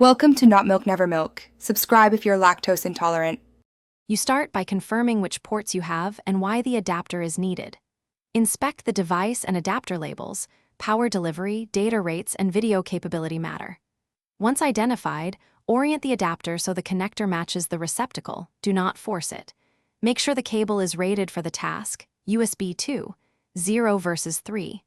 Welcome to Not Milk Never Milk. Subscribe if you're lactose intolerant. You start by confirming which ports you have and why the adapter is needed. Inspect the device and adapter labels. Power delivery, data rates, and video capability matter. Once identified, orient the adapter so the connector matches the receptacle. Do not force it. Make sure the cable is rated for the task, USB 2, 0 versus 3.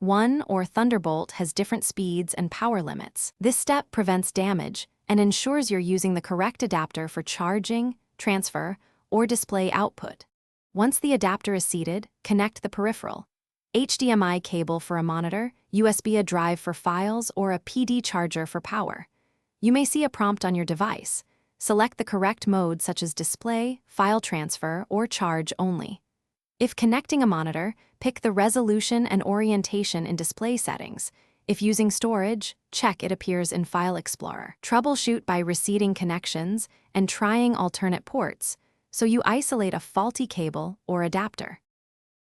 1 or Thunderbolt has different speeds and power limits. This step prevents damage and ensures you're using the correct adapter for charging, transfer, or display output. Once the adapter is seated, connect the peripheral. HDMI cable for a monitor, USB a drive for files, or a PD charger for power. You may see a prompt on your device. Select the correct mode such as display, file transfer, or charge only. If connecting a monitor, pick the resolution and orientation in display settings. If using storage, check it appears in File Explorer. Troubleshoot by reseating connections and trying alternate ports, so you isolate a faulty cable or adapter.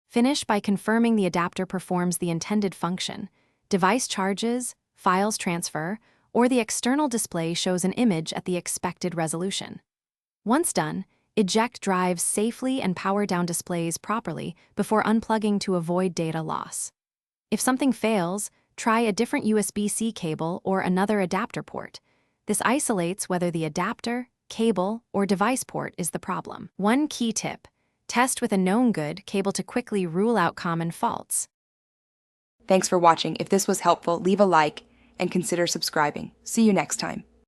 Finish by confirming the adapter performs the intended function. Device charges, files transfer, or the external display shows an image at the expected resolution. Once done, eject drives safely and power down displays properly before unplugging to avoid data loss. If something fails, try a different USB-C cable or another adapter port. This isolates whether the adapter, cable, or device port is the problem. One key tip: test with a known good cable to quickly rule out common faults. Thanks for watching. If this was helpful, leave a like and consider subscribing. See you next time.